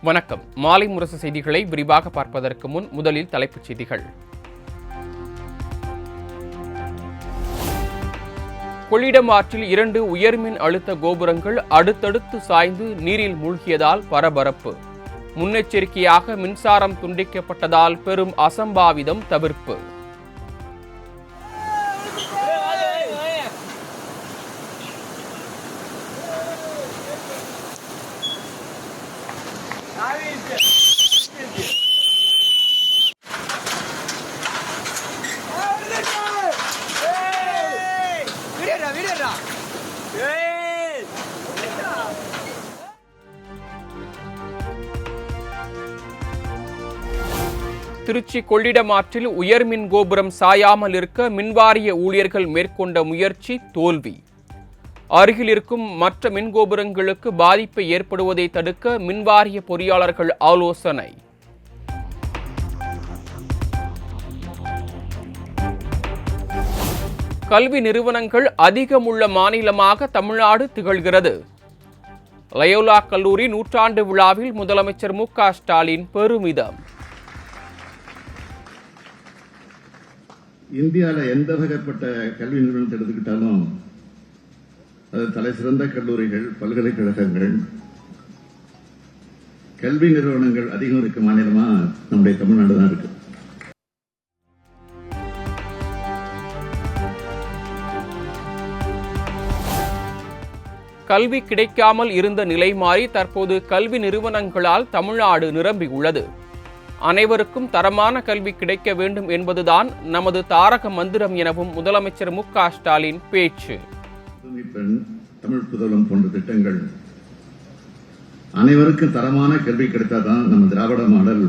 வணக்கம். மாலை முரசு செய்திகளை விரிவாக பார்ப்பதற்கு முன் முதலில் தலைப்புச் செய்திகள். கொள்ளிடம் ஆற்றில் 2 உயர்மின் அழுத்த கோபுரங்கள் அடுத்தடுத்து சாய்ந்து நீரில் மூழ்கியதால் பரபரப்பு. முன்னெச்சரிக்கையாக மின்சாரம் துண்டிக்கப்பட்டதால் பெரும் அசம்பாவிதம் தவிர்ப்பு. திருச்சி கொள்ளிடம் ஆற்றில் உயர்மின் கோபுரம் சாயாமல் இருக்க மின்வாரிய ஊழியர்கள் மேற்கொண்ட முயற்சி தோல்வி. அருகில் இருக்கும் மற்ற மின் கோபுரங்களுக்கு பாதிப்பு ஏற்படுவதை தடுக்க மின்வாரிய பொறியாளர்கள் ஆலோசனை. கல்வி நிறுவனங்கள் அதிகமுள்ள மாநிலமாக தமிழ்நாடு திகழ்கிறது. லயோலா கல்லூரி 100ஆண்டு விழாவில் முதலமைச்சர் மு.க. ஸ்டாலின் பெருமிதம். இந்தியாவில் எந்த வகைப்பட்ட கல்வி நிறுவனத்தை எடுத்துக்கிட்டாலும் அது தலை சிறந்த கல்லூரிகள், பல்கலைக்கழகங்கள், கல்வி நிறுவனங்கள் அதிகம் இருக்க மாநிலமா நம்முடைய தமிழ்நாடு தான் இருக்கு. கல்வி கிடைக்காமல் இருந்த நிலை மாறி தற்போது கல்வி நிறுவனங்களால் தமிழ்நாடு நிரம்பியுள்ளது. அனைவருக்கும் தரமான கல்வி கிடைக்க வேண்டும் என்பதுதான் நமது தாரக மந்திரம் எனவும் முதலமைச்சர் மு.க. ஸ்டாலின் பேச்சு. தமிழ் புதல்வன் போன்ற திட்டங்கள் அனைவருக்கும் தரமான கல்வி கிடைத்தாதான் நம்ம திராவிட மாடல்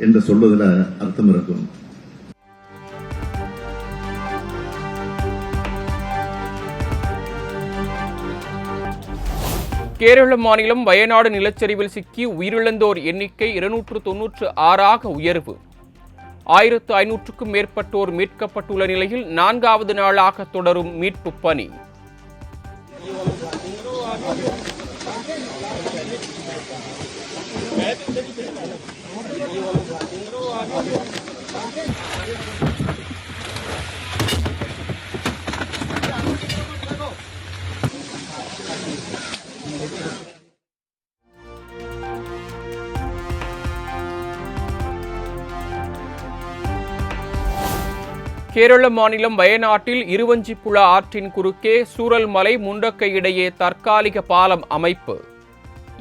என்று சொல்வதில் அர்த்தம் இருக்கும். கேரள மாநிலம் வயநாடு நிலச்சரிவில் சிக்கி உயிரிழந்தோர் எண்ணிக்கை 296ஆக உயர்வு. 1500க்கும் மேற்பட்டோர் மீட்கப்பட்டுள்ள நிலையில் 4வது நாளாக தொடரும் மீட்பு பணி. கேரள மாநிலம் வயநாட்டில் இருவஞ்சிப்புழா ஆற்றின் குறுக்கே சூரல்மலை முண்டக்கை இடையே தற்காலிக பாலம் அமைப்பு.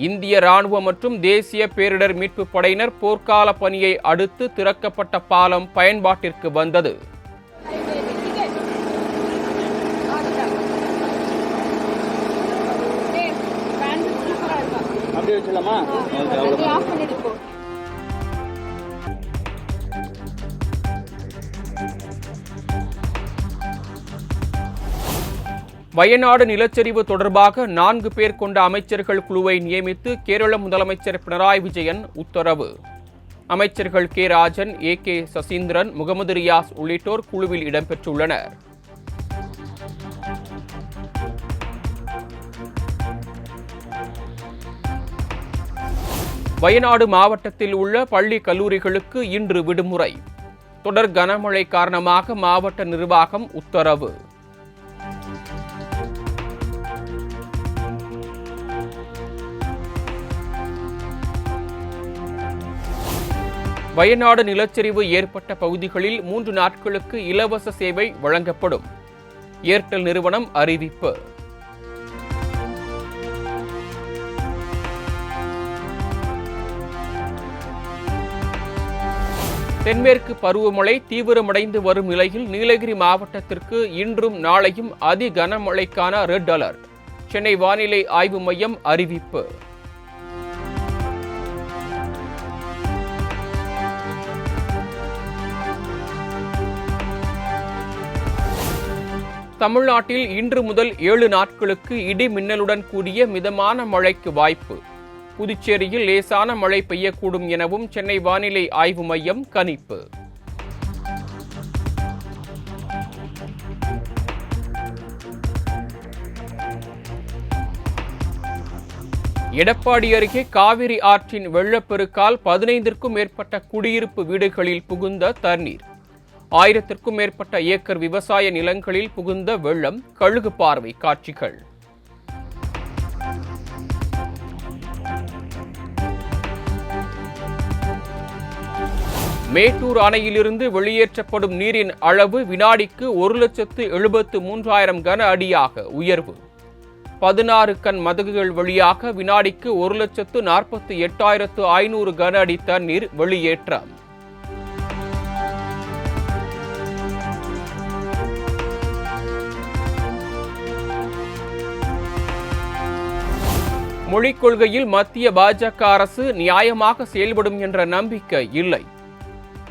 இந்திய ராணுவம் மற்றும் தேசிய பேரிடர் மீட்பு படையினர் போர்க்கால பணியை அடுத்து திறக்கப்பட்ட பாலம் பயன்பாட்டிற்கு வந்தது. வயநாடு நிலச்சரிவு தொடர்பாக 4 பேர் கொண்ட அமைச்சர்கள் குழுவை நியமித்து கேரள முதலமைச்சர் பினராயி விஜயன் உத்தரவு. அமைச்சர்கள் கே. ராஜன், ஏ.கே. சசீந்திரன், முகமது ரியாஸ் உள்ளிட்டோர் குழுவில் இடம்பெற்றுள்ளனர். வயநாடு மாவட்டத்தில் உள்ள பள்ளி கல்லூரிகளுக்கு இன்று விடுமுறை. தொடர் கனமழை காரணமாக மாவட்ட நிர்வாகம் உத்தரவு. வயநாடு நிலச்சரிவு ஏற்பட்ட பகுதிகளில் 3 நாட்களுக்கு இலவச சேவை வழங்கப்படும். ஏர்டெல் நிறுவனம் அறிவிப்பு. தென்மேற்கு பருவமழை தீவிரமடைந்து வரும் நிலையில் நீலகிரி மாவட்டத்திற்கு இன்றும் நாளையும் அதி கனமழைக்கான ரெட் அலர்ட். சென்னை வானிலை ஆய்வு மையம் அறிவிப்பு. தமிழ்நாட்டில் இன்று முதல் 7 நாட்களுக்கு இடி மின்னலுடன் கூடிய மிதமான மழைக்கு வாய்ப்பு. புதுச்சேரியில் லேசான மழை பெய்யக்கூடும் எனவும் சென்னை வானிலை ஆய்வு மையம் கணிப்பு. எடப்பாடி அருகே காவிரி ஆற்றின் வெள்ளப்பெருக்கால் 15க்கும் மேற்பட்ட குடியிருப்பு வீடுகளில் புகுந்த தண்ணீர். 1000க்கும் மேற்பட்ட ஏக்கர் விவசாய நிலங்களில் புகுந்த வெள்ளம். கழுகு பார்வை காட்சிகள். மேட்டூர் அணையிலிருந்து வெளியேற்றப்படும் நீரின் அளவு வினாடிக்கு 1,73,000 கன அடியாக உயர்வு. 16 கண் மதகுகள் வழியாக வினாடிக்கு 1,48,500 கன அடி தண்ணீர் வெளியேற்றம். மொழிக் கொள்கையில் மத்திய பாஜக அரசு நியாயமாக செயல்படும் என்ற நம்பிக்கை இல்லை.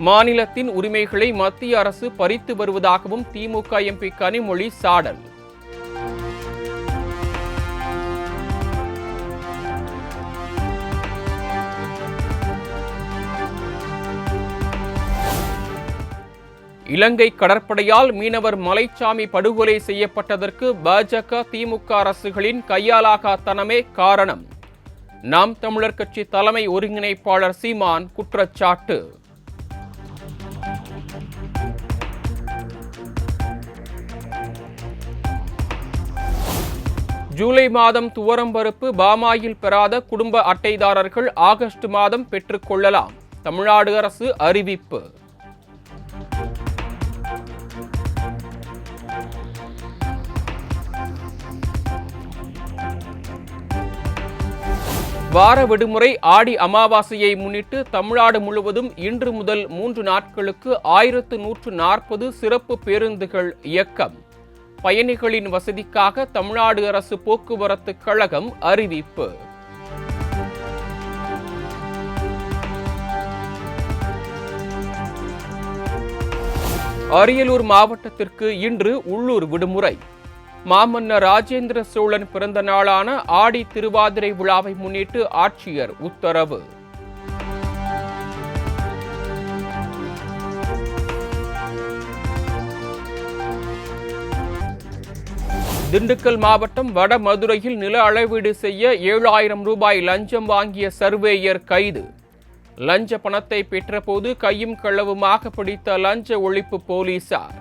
மாநிலத்தின் உரிமைகளை மத்திய அரசு பறித்து வருவதாகவும் திமுக எம்பி கனிமொழி சாடல். இலங்கை கடற்படையால் மீனவர் மலைச்சாமி படுகொலை செய்யப்பட்டதற்கு பாஜக திமுக அரசுகளின் கையாலாகாத்தனமே காரணம். நாம் தமிழர் கட்சி தலைமை ஒருங்கிணைப்பாளர் சீமான் குற்றச்சாட்டு. ஜூலை மாதம் துவரம்பருப்பு பாமாயில் பெறாத குடும்ப அட்டைதாரர்கள் ஆகஸ்ட் மாதம் பெற்றுக் கொள்ளலாம். தமிழ்நாடு அரசு அறிவிப்பு. வார விடுமுறை ஆடி அமாவாசையை முன்னிட்டு தமிழ்நாடு முழுவதும் இன்று முதல் 3 நாட்களுக்கு 1140 சிறப்பு பேருந்துகள் இயக்கம். பயணிகளின் வசதிக்காக தமிழ்நாடு அரசு போக்குவரத்து கழகம் அறிவிப்பு. அரியலூர் மாவட்டத்திற்கு இன்று உள்ளூர் விடுமுறை. மாமன்னர் ராஜேந்திர சோழன் பிறந்த நாளான ஆடி திருவாதிரை விழாவை முன்னிட்டு ஆட்சியர் உத்தரவு. திண்டுக்கல் மாவட்டம் வடமதுரையில் நில அளவீடு செய்ய 7,000 ரூபாய் லஞ்சம் வாங்கிய சர்வேயர் கைது. லஞ்ச பணத்தை பெற்றபோது கையும் களவுமாக பிடித்த லஞ்ச ஒழிப்பு போலீசார்.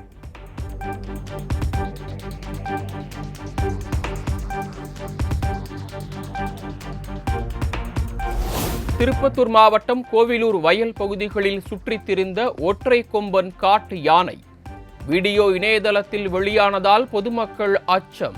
திருப்பத்தூர் மாவட்டம் கோவிலூர் வயல் பகுதிகளில் சுற்றித் திரிந்த ஒற்றை கொம்பன் காட்டு யானை. வீடியோ இணையதளத்தில் வெளியானதால் பொதுமக்கள் அச்சம்.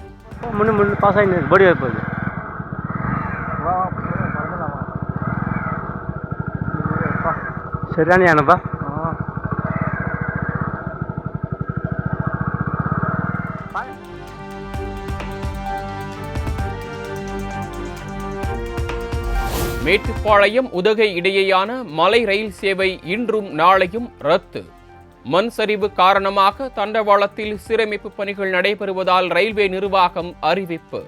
மேட்டுப்பாளையம் உதகை இடையேயான மலை ரயில் சேவை இன்றும் நாளையும் ரத்து. மண் சரிவு காரணமாக தண்டவாளத்தில் சீரமைப்பு பணிகள் நடைபெறுவதால் ரயில்வே நிர்வாகம் அறிவிப்பு.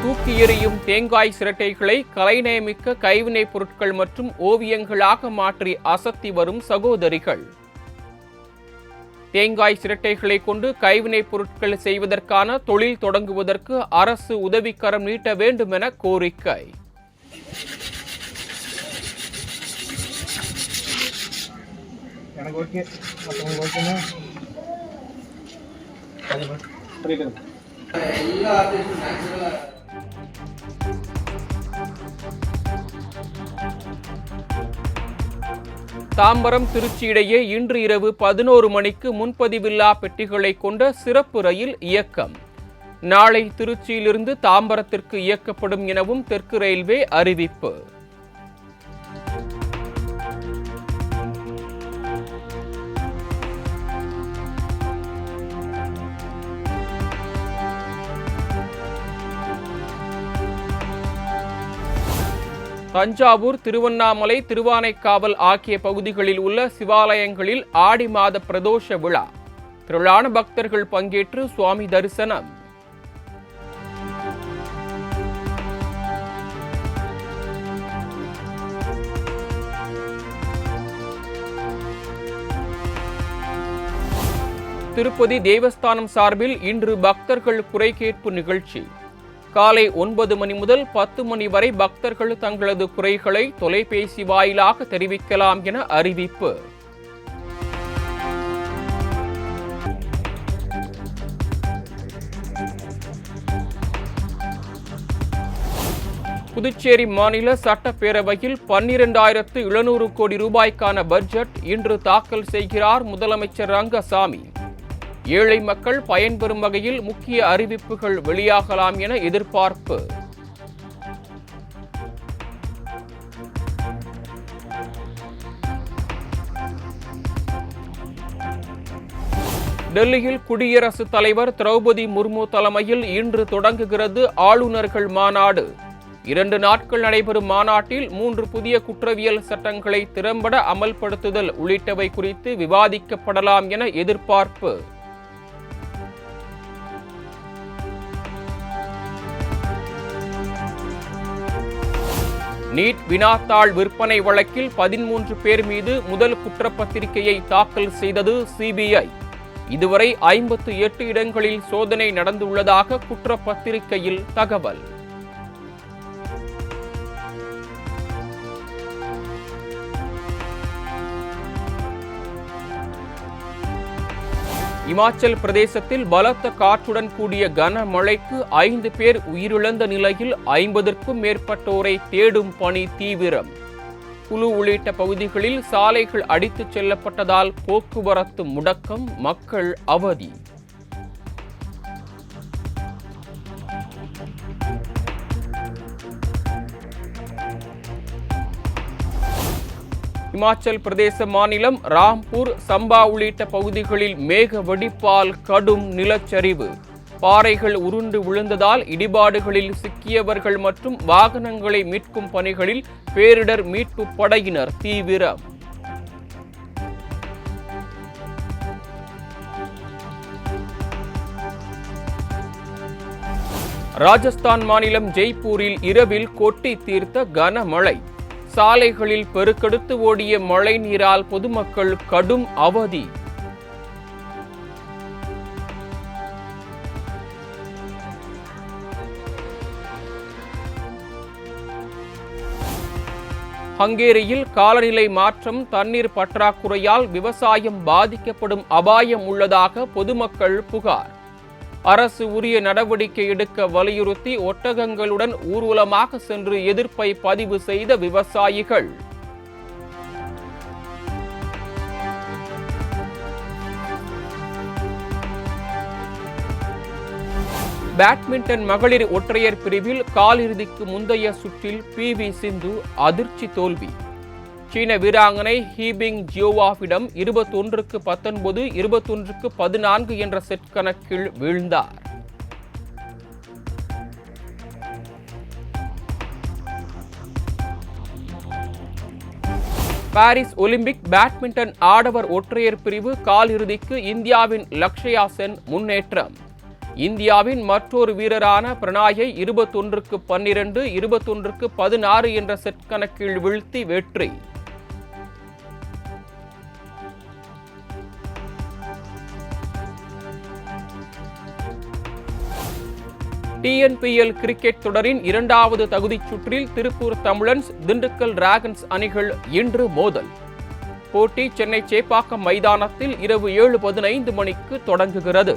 தூக்கி எறியும் தேங்காய் சிரட்டைகளை கலைநயமிக்க கைவினைப் பொருட்கள் மற்றும் ஓவியங்களாக மாற்றி அசத்தி வரும் சகோதரிகள். தேங்காய் சிரட்டைகளை கொண்டு கைவினைப் பொருட்கள் செய்வதற்கான தொழில் தொடங்குவதற்கு அரசு உதவிக்கரம் நீட்ட வேண்டும் என கோரிக்கை. தாம்பரம் திருச்சி இடையே இன்று இரவு 11 மணிக்கு முன்பதிவில்லா பெட்டிகளை கொண்ட சிறப்பு ரயில் இயக்கம். நாளை திருச்சியிலிருந்து தாம்பரத்திற்கு இயக்கப்படும் எனவும் தெற்கு ரயில்வே அறிவிப்பு. தஞ்சாவூர், திருவண்ணாமலை, திருவானைக்காவல் ஆகிய பகுதிகளில் உள்ள சிவாலயங்களில் ஆடி மாத பிரதோஷ விழா. திரளான பக்தர்கள் பங்கேற்று சுவாமி தரிசனம். திருப்பதி தேவஸ்தானம் சார்பில் இன்று பக்தர்கள் குறை கேட்பு நிகழ்ச்சி. காலை 9 மணி முதல் 10 மணி வரை பக்தர்கள் தங்களது குறைகளை தொலைபேசி வாயிலாக தெரிவிக்கலாம் என அறிவிப்பு. புதுச்சேரி மாநில சட்டப்பேரவையில் 12,700 கோடி ரூபாய்க்கான பட்ஜெட் இன்று தாக்கல் செய்கிறார் முதலமைச்சர் ரங்கசாமி. ஏழை மக்கள் பயன்பெறும் வகையில் முக்கிய அறிவிப்புகள் வெளியாகலாம் என எதிர்பார்ப்பு. டெல்லியில் குடியரசுத் தலைவர் திரௌபதி முர்மு தலைமையில் இன்று தொடங்குகிறது ஆளுநர்கள் மாநாடு. 2 நாட்கள் நடைபெறும் மாநாட்டில் 3 புதிய குற்றவியல் சட்டங்களை திறம்பட அமல்படுத்துதல் உள்ளிட்டவை குறித்து விவாதிக்கப்படலாம் என எதிர்பார்ப்பு. நீட் வினாத்தாள் விற்பனை வழக்கில் 13 பேர் மீது முதல் குற்றப்பத்திரிகையை தாக்கல் செய்தது சிபிஐ. இதுவரை 58 இடங்களில் சோதனை நடந்துள்ளதாக குற்றப்பத்திரிகையில் தகவல். இமாச்சல் பிரதேசத்தில் பலத்த காற்றுடன் கூடிய கனமழைக்கு 5 பேர் உயிரிழந்த நிலையில் 50க்கும் மேற்பட்டோரை தேடும் பணி தீவிரம். குலு உள்ளிட்ட பகுதிகளில் சாலைகள் அடித்துச் செல்லப்பட்டதால் போக்குவரத்து முடக்கம், மக்கள் அவதி. இமாச்சல் பிரதேச மாநிலம் ராம்பூர், சம்பா உள்ளிட்ட பகுதிகளில் மேக வெடிப்பால் கடும் நிலச்சரிவு. பாறைகள் உருண்டு விழுந்ததால் இடிபாடுகளில் சிக்கியவர்கள் மற்றும் வாகனங்களை மீட்கும் பணிகளில் பேரிடர் மீட்பு படையினர் தீவிரம். ராஜஸ்தான் மாநிலம் ஜெய்ப்பூரில் இரவில் கொட்டி தீர்த்த கனமழை. சாலைகளில் பெருக்கெடுத்து ஓடிய மழை நீரால் பொதுமக்கள் கடும் அவதி. ஹங்கேரியில் காலநிலை மாற்றம், தண்ணீர் பற்றாக்குறையால் விவசாயம் பாதிக்கப்படும் அபாயம் உள்ளதாக பொதுமக்கள் புகார். அரசு உரிய நடவடிக்கை எடுக்க வலியுறுத்தி ஒட்டகங்களுடன் ஊர்வலமாக சென்று எதிர்ப்பை பதிவு செய்த விவசாயிகள். பேட்மிண்டன் மகளிர் ஒற்றையர் பிரிவில் காலிறுதிக்கு முந்தைய சுற்றில் PV சிந்து அதிர்ச்சி தோல்வி. சீன வீராங்கனை ஹீபிங் ஜியோவாவிடம் 21-19, 21-14 என்ற செட் கணக்கில் வீழ்ந்தார். பாரிஸ் ஒலிம்பிக் பேட்மிண்டன் ஆடவர் ஒற்றையர் பிரிவு காலிறுதிக்கு இந்தியாவின் லக்ஷயா சென் முன்னேற்றம். இந்தியாவின் மற்றொரு வீரரான பிரணாயை 21-12, 21-16 என்ற செட் கணக்கில் வீழ்த்தி வெற்றி. TNPL கிரிக்கெட் தொடரின் 2வது தகுதிச் சுற்றில் திருப்பூர் தமிழன்ஸ், திண்டுக்கல் டிராகன்ஸ் அணிகள் இன்று மோதல். போட்டி சென்னை சேப்பாக்கம் மைதானத்தில் இரவு 7:15 மணிக்கு தொடங்குகிறது.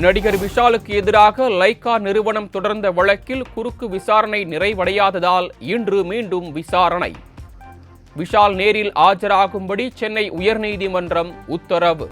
நடிகர் விஷாலுக்கு எதிராக லைகா நிறுவனம் தொடர்ந்த வழக்கில் குறுக்கு விசாரணை நிறைவடையாததால் இன்று மீண்டும் விசாரணை. விஷால் நேரில் ஆஜராகும்படி சென்னை உயர்நீதிமன்றம் உத்தரவு.